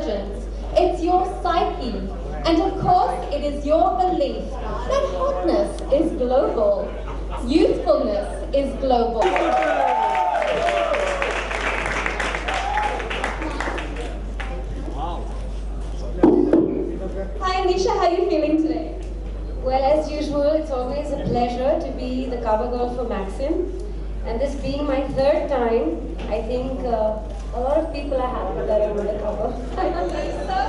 intelligence, it's your psyche, and of course it is your belief that hotness is global, youthfulness is global. Hi Anisha, how are you feeling today? Well, as usual, it's always a pleasure to be the cover girl for Maxim. And this being my third time, I think a lot of people are happy that I'm on the cover. I believe so.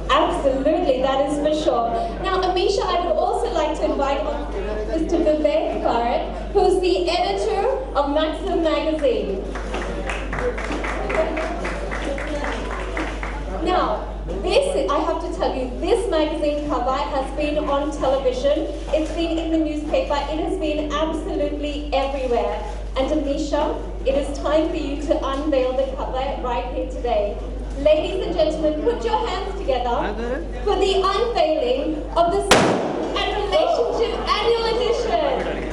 Absolutely, that is for sure. Now, Amisha, I would also like to invite on Mr. Vivek Bharat, who's the editor of Maxim magazine. Now, I have to tell you, this magazine cover has been on television, it's been in the newspaper, it has been absolutely everywhere. And Amisha, it is time for you to unveil the cover right here today. Ladies and gentlemen, put your hands together for the unveiling of the Sex and Relationship Annual Edition.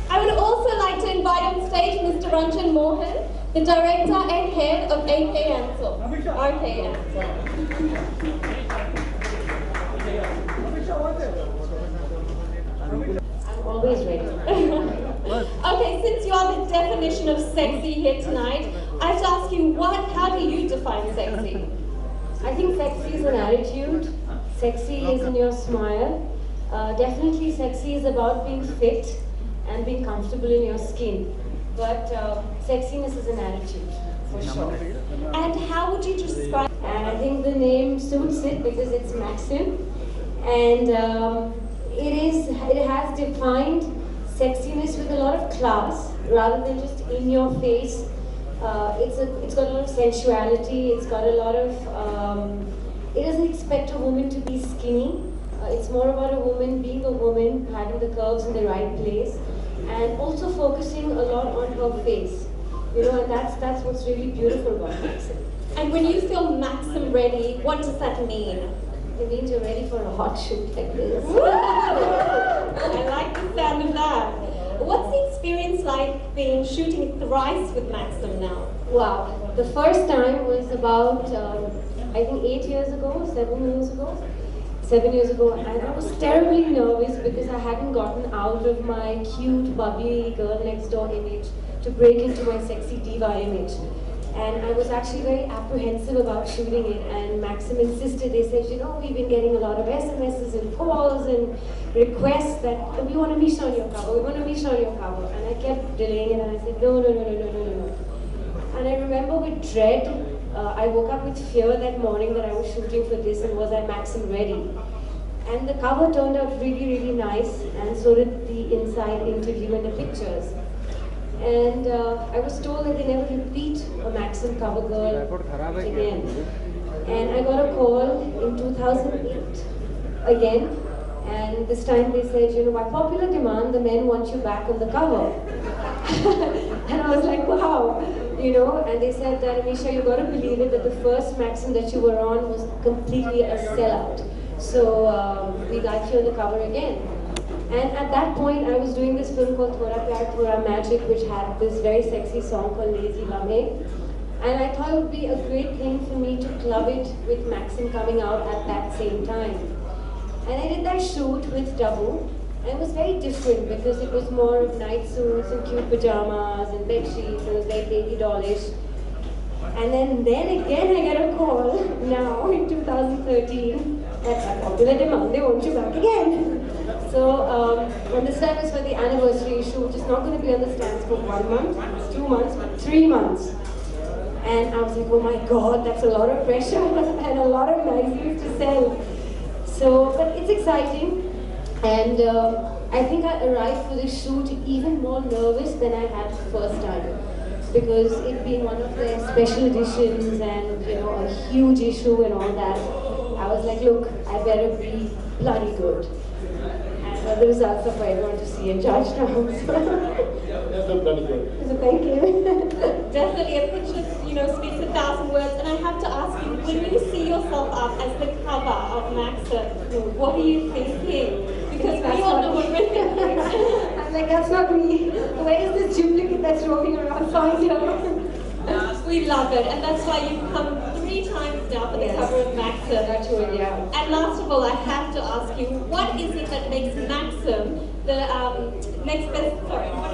I would also like to invite on stage Mr. Ranjan Mohan, the director and head of AK Ansel. RK I'm always ready. Okay, since you are the definition of sexy here tonight, I have to ask you, how do you define sexy? I think sexy is an attitude. Sexy is in your smile. Definitely sexy is about being fit and being comfortable in your skin. But sexiness is an attitude, for sure. And how would you describe? And I think the name suits it because it's Maxim. And it has defined sexiness with a lot of class rather than just in your face. It's got a lot of sensuality, it's got a lot of, it doesn't expect a woman to be skinny. It's more about a woman being a woman, having the curves in the right place, and also focusing a lot on her face. You know, and that's what's really beautiful about Maxim. And when you feel Maxim ready, what does that mean? It means you're ready for a hot shoot like this. I like the sound of that. What's the experience like being shooting thrice with Maxim now? Wow, the first time was about, I think 7 years ago. 7 years ago, and I was terribly nervous because I hadn't gotten out of my cute, bubbly girl next door image to break into my sexy diva image. And I was actually very apprehensive about shooting it, and Maxim insisted. They said, you know, we've been getting a lot of SMSs and calls and requests that we want Amisha on your cover, we want Amisha on your cover. And I kept delaying it, and I said, no. And I remember with dread, I woke up with fear that morning that I was shooting for this, and was I Maxim ready? And the cover turned out really, really nice, and so did the inside interview and the pictures. And I was told that they never repeat a Maxim cover girl again. And I got a call in 2008 again, and this time they said, you know, by popular demand, the men want you back on the cover. And I was like, wow, you know, and they said that, Amisha, you got to believe it, that the first Maxim that you were on was completely a sellout. So we got you on the cover again. And at that point, I was doing this film called Thora Pyar Thora Magic, which had this very sexy song called Lazy Lame. And I thought it would be a great thing for me to club it with Maxim coming out at that same time. And I did that shoot with Dabu. And it was very different because it was more of night suits and cute pajamas and bed sheets, and it was very baby dollish. And then again I get a call now in 2013 that by popular demand they want you back again. So and this time is for the anniversary issue, which is not going to be on the stands for 1 month, 2 months, but 3 months. And I was like, oh my God, that's a lot of pressure and a lot of magazines to sell. So, but it's exciting. And I think I arrived for the shoot even more nervous than I had the first time. Because it being one of their special editions and a huge issue and all that, I was like, look, I better be bloody good. And the results are for everyone to see and judge now. That's not bloody good. So thank you. Definitely, a picture, speaks 1,000 words. And I have to ask you, when you see yourself up as the cover of Maxim, what are you thinking? Because we all know what we're thinking. I'm like, that's not me. Where is this duplicate that's roaming around? Find her. We love it, and that's why you've come 3 times now for the Yes. cover of Maxim. That's true, yeah. And last of all, I have to ask you, what is it that makes Maxim the what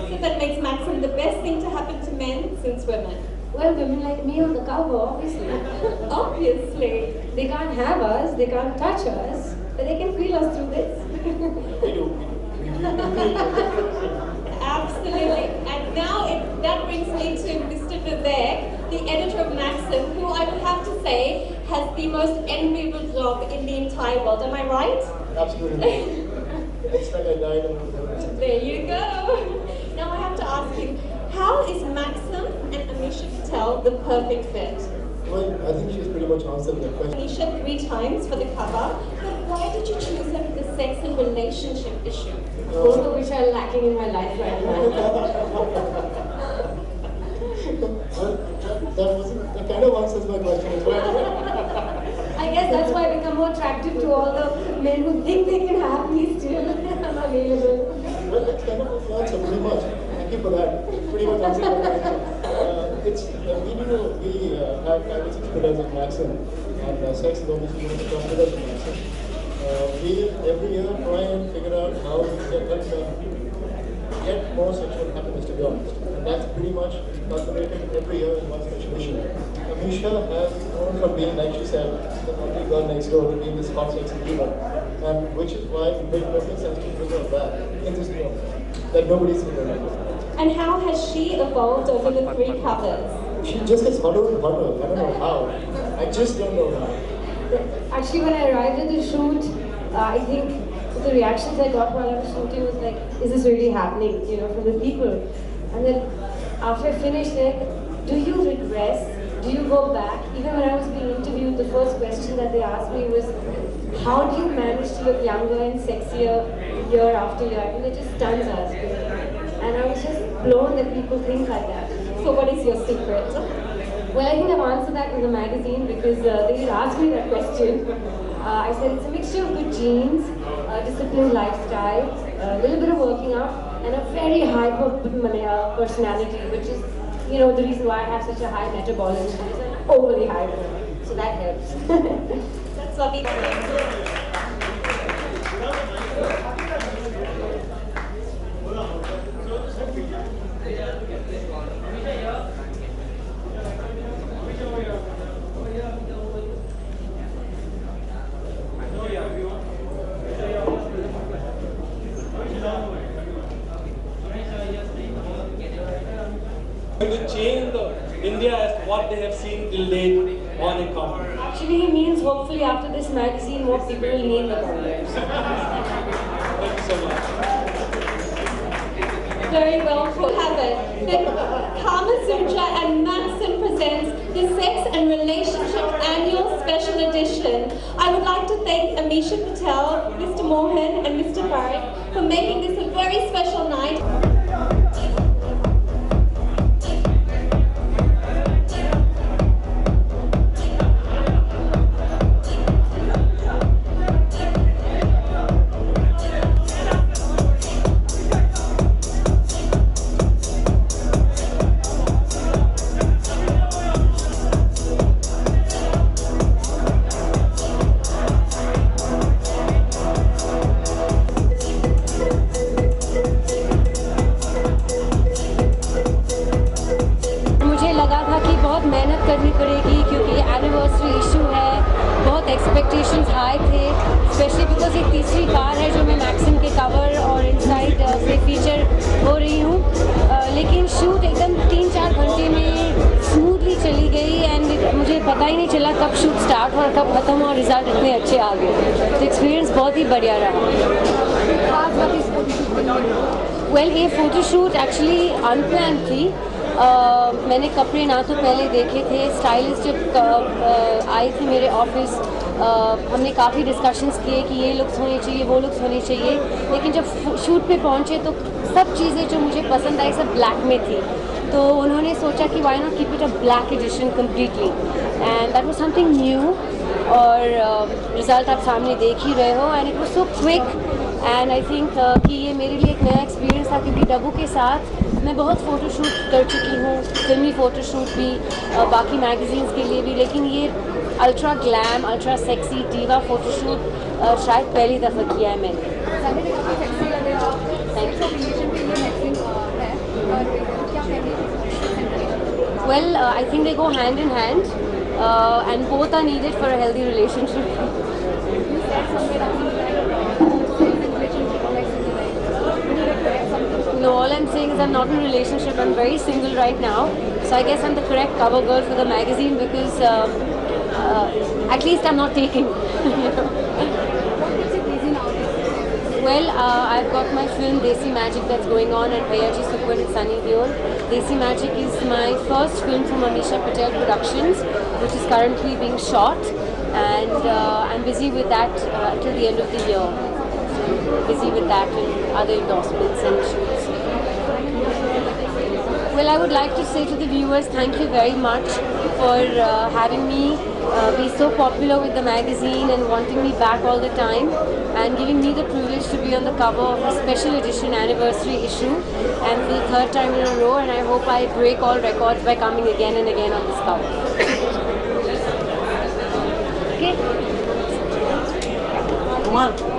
is it that makes Maxim the best thing to happen to men since women? Well, women like me on the cover, obviously. Obviously. They can't have us, they can't touch us, but they can feel us through this. We do. Absolutely. And now that brings me to Mr. Vivek, the editor of Maxim, who I would have to say has the most enviable job in the entire world. Am I right? Absolutely. It's like I died and There you go. Now I have to ask you, how is Maxim and Amisha Patel the perfect fit? well, I think she's pretty much answered that question. Amisha 3 times for the cover, but why did you choose her for the sex and relationship issue? Both of which are lacking in my life right now. That kind of answers my question as well. I guess that's why I become more attractive to all the men who think they can have me still. I'm available. Well, that's kind of the answer, pretty much. Thank you for that. Pretty much answered my question. We have 5 or 6 pillars of Maxim, and sex is obviously one of the top pillars of Maxim. We every year try and figure out how we can get more sexual happiness, to be honest. And that's pretty much calculated every year in one special issue. Amisha has grown from being, like she said, the only girl next door to being this hot, sexy diva. And which is why it made perfect sense to preserve that in this film that nobody's seen before. And how has she evolved over the 3 covers? She just gets hotter and hotter. I don't know how. I just don't know how. Actually, when I arrived at the shoot, I think the reactions I got while I was shooting was like, is this really happening, from the people? And then after I finished it, do you regress? Do you go back? Even when I was being interviewed, the first question that they asked me was, how do you manage to look younger and sexier year after year? I mean, it just stuns us. And I was just blown that people think like that. So what is your secret? Well, I think I've answered that in the magazine because they did ask me that question. I said it's a mixture of good genes, disciplined lifestyle, a little bit of working out, and a very hyper personality, which is, the reason why I have such a high metabolism. It's overly hyper, so that helps. That's lovely. To change India as what they have seen till date on a common. Actually, he means hopefully after this magazine, more people will name the Congress. Thank you so much. Very well put. Have it. The Kama Sutra and Maxim presents the Sex and Relationship Annual Special Edition. I would like to thank Amisha Patel, Mr. Mohan and Mr. Parekh for making this a very special night. करनी पड़ेगी क्योंकि anniversary issue है, बहुत expectations high थे, specially because ये तीसरी बार है जो मैं मैक्सिम के कवर और इनसाइड से फीचर हो रही हूँ, लेकिन शूट एकदम 3-4 घंटे में स्मूथली चली गई एंड मुझे पता ही नहीं चला कब शूट स्टार्ट और कब ख़त्म और रिजल्ट इतने अच्छे आ गए, तो एक्सपीरियंस बहुत ही बढ़िया रहा। वेल ये फोटोशूट एक्चुअली अनप्लान थी। मैंने कपड़े ना तो पहले देखे थे, स्टाइलिस्ट जब आई थी मेरे ऑफिस, हमने काफ़ी डिस्कशंस किए कि ये लुक्स होनी चाहिए, वो लुक्स होनी चाहिए, लेकिन जब शूट पे पहुंचे तो सब चीज़ें जो मुझे पसंद आई सब ब्लैक में थी। तो उन्होंने सोचा कि why not keep it a black edition completely, and that was something new. और रिज़ल्ट आप सामने देख ही रहे हो, and it was so quick, and I think कि ये मेरे लिए एक नया एक्सपीरियंस था, क्योंकि डब्बू के साथ मैं बहुत फ़ोटोशूट कर चुकी हूँ, फिल्मी फ़ोटोशूट भी, बाकी मैगज़ीन्स के लिए भी, लेकिन ये ultra glam, ultra sexy diva photoshoot शायद पहली दफ़ा किया है मैंने। Well I think they go hand in hand, and both are needed for a healthy relationship. No, all I'm saying is I'm not in a relationship. I'm very single right now. So I guess I'm the correct cover girl for the magazine because at least I'm not taking. Well, I've got my film Desi Magic that's going on at Bhayaji Super and Sunny Deol. Desi Magic is my first film from Amisha Patel Productions, which is currently being shot, and I'm busy with that till the end of the year. Busy with that and other endorsements and shoots. Well, I would like to say to the viewers, thank you very much for having me be so popular with the magazine and wanting me back all the time, and giving me the privilege to be on the cover of a special edition anniversary issue, and for the third time in a row, and I hope I break all records by coming again and again on this cover. Okay? Come on.